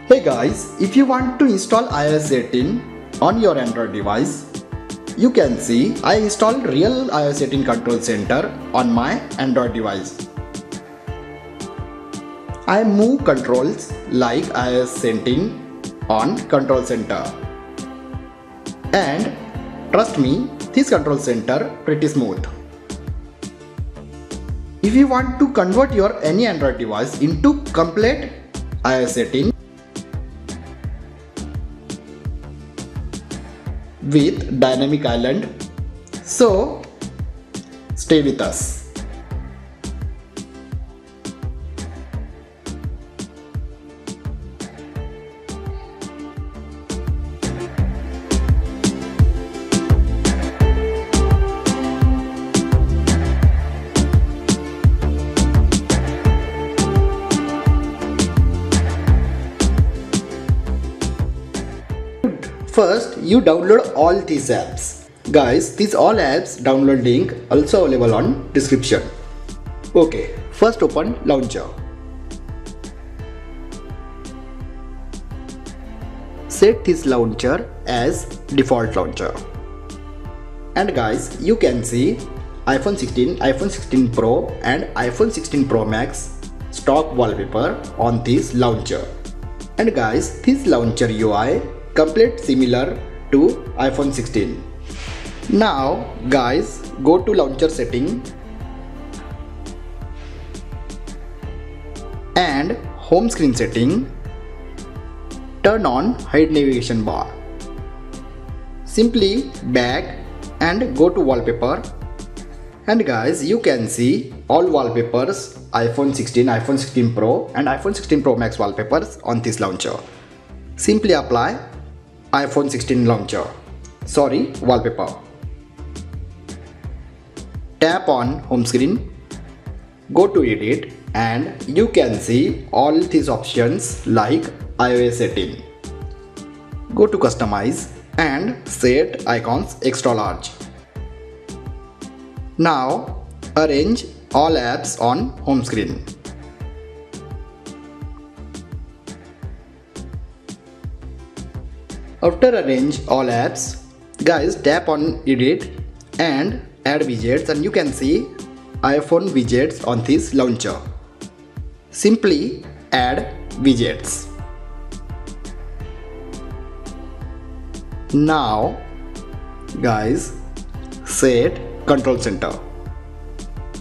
Hey guys, if you want to install iOS 18 on your Android device, you can see I installed real iOS 18 control center on my Android device. I move controls like iOS 18 on control center. And trust me, this control center pretty smooth. If you want to convert your any Android device into complete iOS 18 with dynamic island, so stay with us. First, you download all these apps. Guys, these all apps download link also available on description. Okay, first open launcher. Set this launcher as default launcher. And guys, you can see iPhone 16, iPhone 16 Pro and iPhone 16 Pro Max stock wallpaper on this launcher. And guys, this launcher UI complete similar to iPhone 16. Now guys, go to launcher setting and home screen setting. Turn on hide navigation bar. Simply back and go to wallpaper. And guys, you can see all wallpapers iPhone 16, iPhone 16 Pro and iPhone 16 Pro Max wallpapers on this launcher. Simply apply iPhone 16 wallpaper. Tap on home screen, go to edit and you can see all these options like iOS 18. Go to customize and set icons extra large. Now arrange all apps on home screen. After arrange all apps, guys tap on edit and add widgets and you can see iPhone widgets on this launcher. Simply add widgets. Now guys, set control center.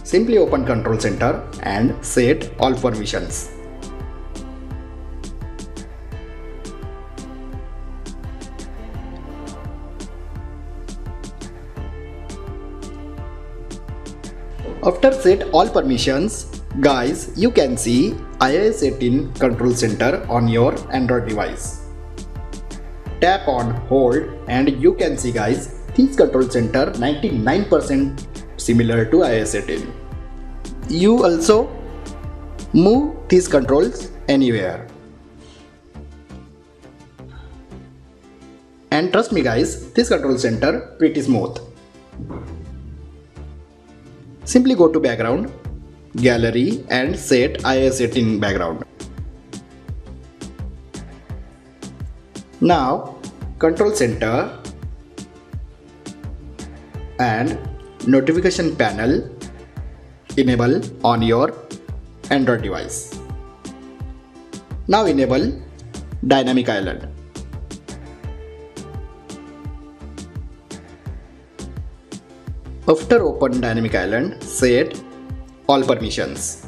Simply open control center and set all permissions. After set all permissions, guys, you can see iOS 18 control center on your Android device. Tap on hold and you can see guys, this control center 99% similar to iOS 18. You also move these controls anywhere. And trust me guys, this control center pretty smooth. Simply go to background, gallery and set iOS 18 background. Now control center and notification panel enable on your Android device. Now enable dynamic island. After open dynamic island, set all permissions.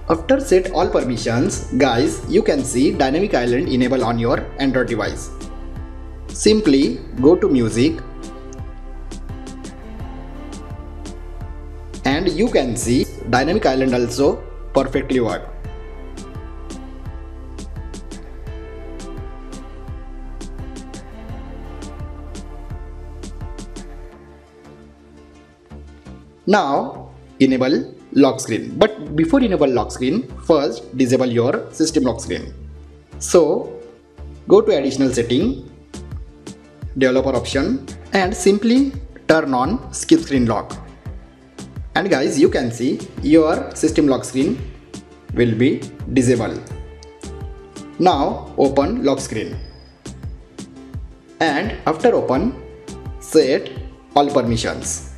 After set all permissions, guys, you can see dynamic island enable on your Android device. Simply go to music and you can see dynamic island also perfectly work. Now enable lock screen. But before enable lock screen, first disable your system lock screen. So go to additional setting, developer option, and simply turn on skip screen lock. And guys, you can see your system lock screen will be disabled. Now open lock screen, and after open, set all permissions.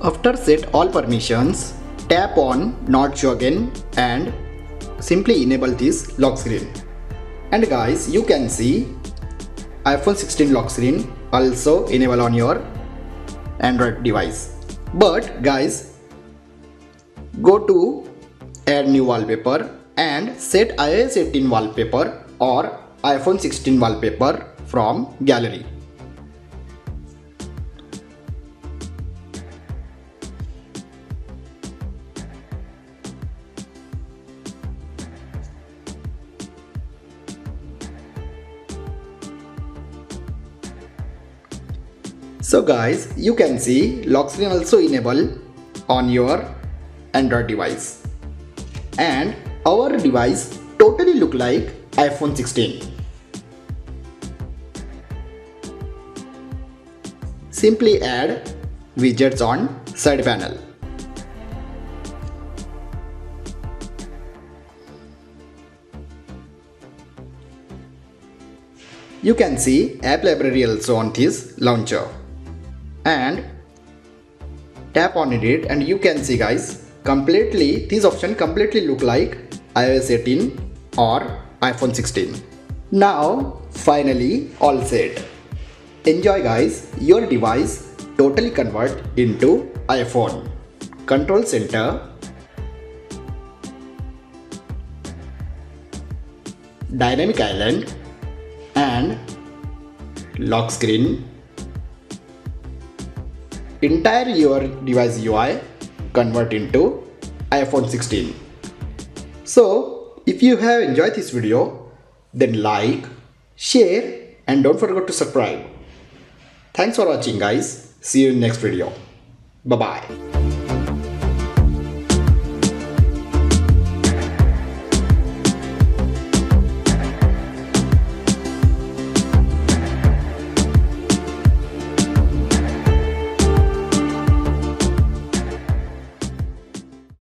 After set all permissions, tap on not show again and simply enable this lock screen. And guys, you can see iPhone 16 lock screen also enable on your Android device. But guys, go to add new wallpaper and set iOS 18 wallpaper or iPhone 16 wallpaper from gallery. So guys, you can see lock screen also enable on your Android device, and our device totally look like iPhone 16. Simply add widgets on side panel. You can see app library also on this launcher, and tap on it and you can see guys, completely this option completely look like iOS 18 or iPhone 16. Now finally all set. Enjoy guys, your device totally convert into iPhone. Control center, dynamic island, and lock screen. Entire your device UI convert into iPhone 16. So if you have enjoyed this video, then like, share, and don't forget to subscribe. Thanks for watching guys. See you in next video. Bye bye.